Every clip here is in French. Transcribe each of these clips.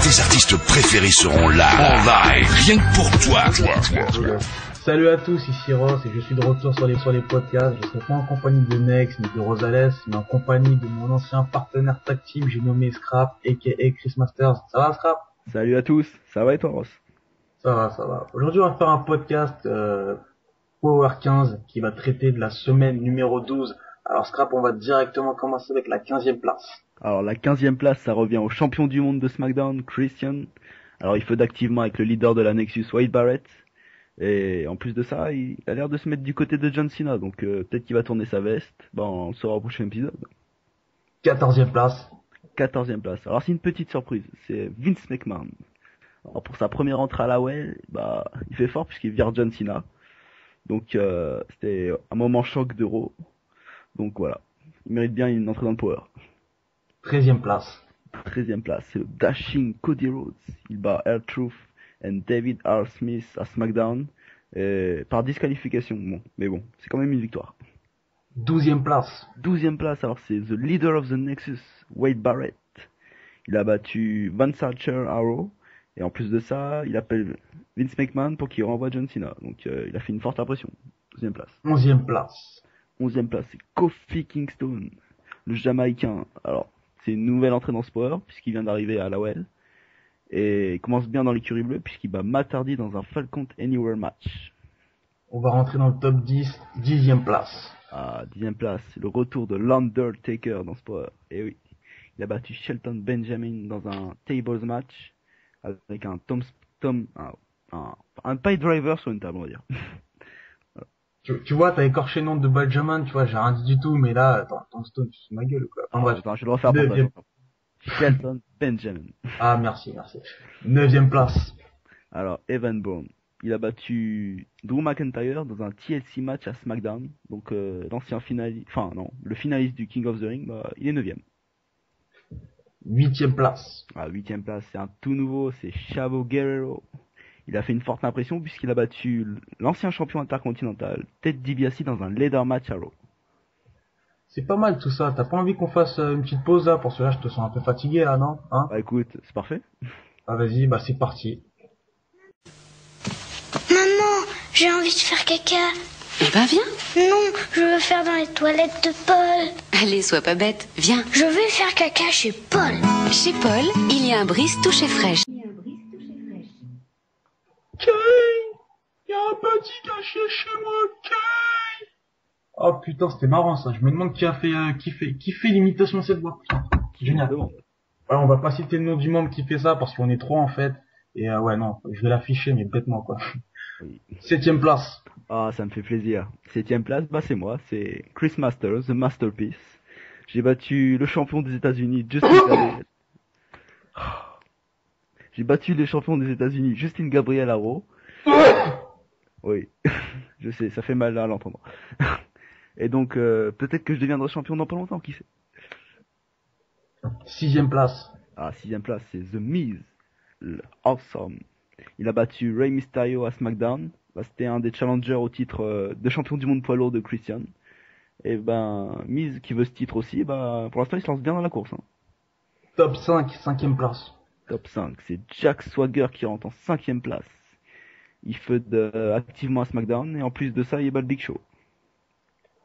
tes artistes préférés seront là, en live, rien que pour toi. Salut à tous, ici Ross et je suis de retour sur les podcasts. Je serai pas en compagnie de Nex ni de Rosales, mais en compagnie de mon ancien partenaire tag team, j'ai nommé Scrap, aka Chris Masters. Ça va Scrap? Salut à tous, ça va et toi Ross? Ça va. Aujourd'hui on va faire un podcast Power 15 qui va traiter de la semaine numéro 12. Alors Scrap, on va directement commencer avec la 15e place. Alors la 15e place, ça revient au champion du monde de SmackDown, Christian. Alors il feud activement avec le leader de la Nexus, Wade Barrett. Et en plus de ça, il a l'air de se mettre du côté de John Cena, donc peut-être qu'il va tourner sa veste. On le saura au prochain épisode. 14e place. 14e place. Alors c'est une petite surprise, c'est Vince McMahon. Alors pour sa première entrée à la Well, il fait fort puisqu'il vire John Cena. Donc c'était un moment choc d'Euro. Donc voilà, il mérite bien une entrée dans le Power. 13e place. 13e place, c'est le Dashing Cody Rhodes. Il bat R-Truth et David R. Smith à SmackDown par disqualification. Mais bon, c'est quand même une victoire. 12e place. 12e place, alors c'est The Leader of the Nexus, Wade Barrett. Il a battu Vance Archer Arrow. Et en plus de ça, il appelle Vince McMahon pour qu'il renvoie John Cena. Donc il a fait une forte impression. 12e place. 11e place. 11e place, c'est Kofi Kingston, le Jamaïcain. Alors, c'est une nouvelle entrée dans ce Power, puisqu'il vient d'arriver à la Well. Et il commence bien dans l'écurie bleue, puisqu'il bat Matt Hardy dans un Falcon Anywhere match. On va rentrer dans le top 10, 10e place. Ah, 10e place, c'est le retour de l'Undertaker dans ce Power. Et oui, il a battu Shelton Benjamin dans un Tables match, avec un un pile driver sur une table, on va dire. Tu vois, t'as écorché le nom de Benjamin, tu vois, j'ai rien dit du tout, mais là, attends, Tombstone, tu fous ma gueule, quoi. Enfin, bref. Attends, je vais le refaire pour toi. Shelton Benjamin. Ah, merci. 9e place. Alors, Evan Bourne. Il a battu Drew McIntyre dans un TLC match à SmackDown. Donc, l'ancien finaliste, le finaliste du King of the Ring, il est 9e. 8e place. Ah, 8e place, c'est un tout nouveau, c'est Chavo Guerrero. Il a fait une forte impression puisqu'il a battu l'ancien champion intercontinental, Ted DiBiase, dans un ladder match à Raw. C'est pas mal tout ça, t'as pas envie qu'on fasse une petite pause là, pour cela je te sens un peu fatigué là, non hein? Bah écoute, c'est parfait. Ah vas-y, c'est parti. Maman, j'ai envie de faire caca. Eh ben viens. Non, je veux faire dans les toilettes de Paul. Allez, sois pas bête, viens. Je vais faire caca chez Paul. Chez Paul, il y a un brise touché fraîche. Kay, y a un petit caché chez moi, Kay. Oh putain, c'était marrant ça. Je me demande qui fait l'imitation de cette voix. Putain, génial. Ouais, on va pas citer le nom du membre qui fait ça parce qu'on est trop en fait. Et ouais non, je vais l'afficher mais bêtement quoi. Oui. 7e place. Ah, ça me fait plaisir. 7e place, c'est moi, c'est Chris Masters, The Masterpiece. J'ai battu le champion des États-Unis, Justin Gabriel. J'ai battu les champions des États-Unis, Justin Gabriel à Raw. Oui, je sais, ça fait mal à l'entendre. Et donc, peut-être que je deviendrai champion dans pas longtemps, qui sait. 6e place. Ah, 6e place, c'est The Miz, Awesome. Il a battu Rey Mysterio à SmackDown. C'était un des challengers au titre de champion du monde poids lourd de Christian. Et Miz qui veut ce titre aussi, pour l'instant il se lance bien dans la course. Hein. Top 5, 5e place. Top 5, c'est Jack Swagger qui rentre en 5e place. Il feud activement à SmackDown et en plus de ça il bat le Big Show.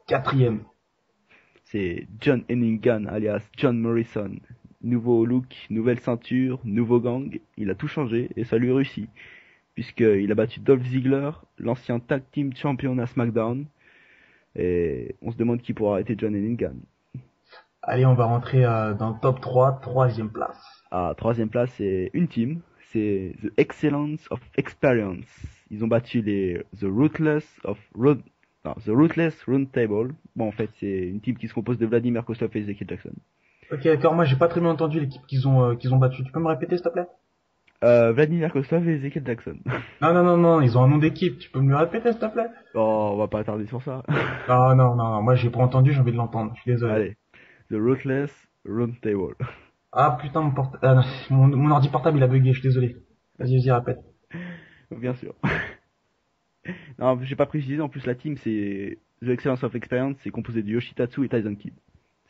4e. C'est John Hennigan alias John Morrison. Nouveau look, nouvelle ceinture, nouveau gang, il a tout changé et ça lui réussit. Puisqu'il a battu Dolph Ziggler, l'ancien tag team champion à SmackDown. Et on se demande qui pourra arrêter John Hennigan. Allez, on va rentrer dans le top 3, 3e place. Ah, 3e place, c'est une team. C'est The Excellence of Experience. Ils ont battu The Ruthless Round Table. Bon, en fait, c'est une team qui se compose de Vladimir Kozlov et Ezekiel Jackson. Ok, d'accord, moi j'ai pas très bien entendu l'équipe qu'ils ont battu. Tu peux me répéter s'il te plaît? Vladimir Kozlov et Ezekiel Jackson. Non, ils ont un nom d'équipe. Tu peux me le répéter s'il te plaît? Oh, on va pas attarder sur ça. Non, moi j'ai pas entendu, j'ai envie de l'entendre. Je suis désolé. Allez, The Ruthless Round Table. Ah putain, mon ordi portable il a bugué, je suis désolé. Vas-y, répète. Bien sûr. Non, j'ai pas précisé, en plus la team c'est The Excellence of Experience, c'est composé de Yoshitatsu et Tyson Kidd.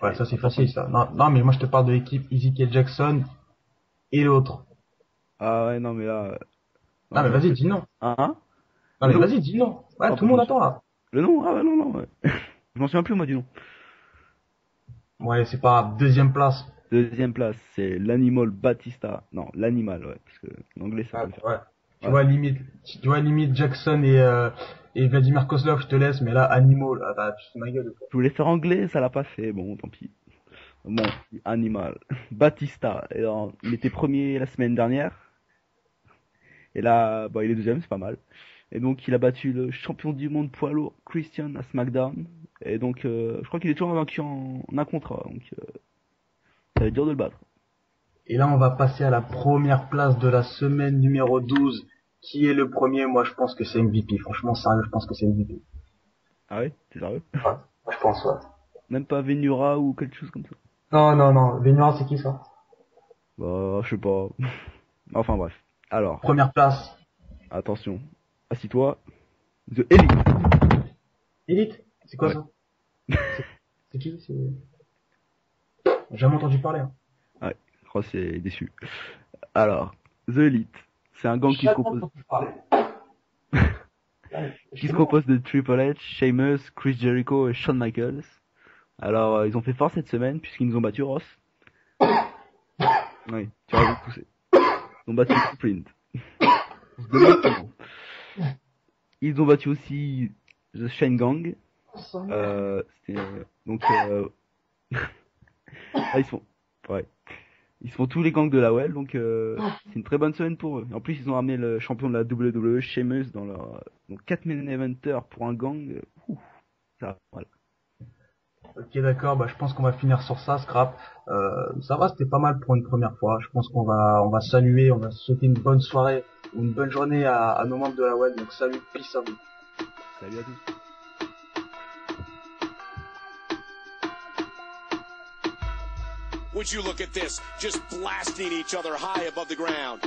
Ouais, ça c'est facile ça. Non, mais moi je te parle de l'équipe Ezekiel Jackson et l'autre. Ah ouais, non, mais là... Ah, mais vas-y, dis non. Hein? Non, mais Non. vas-y, dis non. Ouais, Oh, tout le monde attend, là. Le nom? Ah ouais, non, non, ouais. Je m'en souviens plus, moi, du nom. Ouais, c'est pas grave. Deuxième place. Deuxième place, c'est l'Animal Batista. Non, l'Animal, ouais, parce que l'anglais, ça Ah, peut le faire. ouais. Tu Ouais. vois, limite Jackson et Vladimir Kozlov, je te laisse, mais là, Animal, ah bah, tu fais ma gueule, quoi. Je voulais faire anglais, ça l'a pas fait, bon, tant pis. Bon, Animal. Batista, et alors, il était premier la semaine dernière, et là, bah, il est deuxième, c'est pas mal. Et donc, il a battu le champion du monde poids lourd, Christian, à SmackDown. Et donc, je crois qu'il est toujours vaincu en un contrat, donc ça va être dur de le battre. Et là, on va passer à la première place de la semaine numéro 12. Qui est le premier? Moi, je pense que c'est MVP. Franchement, sérieux, je pense que c'est MVP. Ah ouais? T'es sérieux? Ouais, je pense, ouais. Même pas Venura ou quelque chose comme ça? Non. Venura, c'est qui, ça? Bah, je sais pas. Enfin bref. Alors, Première place. attention. Assis-toi. The Elite. Elite? C'est quoi, Ouais. ça? C'est qui? J'ai jamais entendu parler, hein. Ouais, je crois que c'est déçu. Alors, The Elite. C'est un gang qui se compose, de Triple H, Sheamus, Chris Jericho et Shawn Michaels. Alors, ils ont fait fort cette semaine puisqu'ils nous ont battu Ross. Oui, tu as poussé. Ils ont battu Sprint. On se demande comment. Ils ont battu aussi The Shane Gang. Donc, là, ils sont, ouais. Ils sont tous les gangs de la WEL, donc c'est une très bonne semaine pour eux. En plus, ils ont ramené le champion de la WWE, Sheamus, dans leur donc 4 main eventers pour un gang. Ça, voilà. Ok, d'accord, bah, je pense qu'on va finir sur ça, Scrap. Ça va, c'était pas mal pour une première fois. Je pense on va saluer, on va souhaiter une bonne soirée ou une bonne journée à nos membres de la web. Donc salut, peace à vous. Salut à tous. Would you look at this? Just blasting each other high above the ground.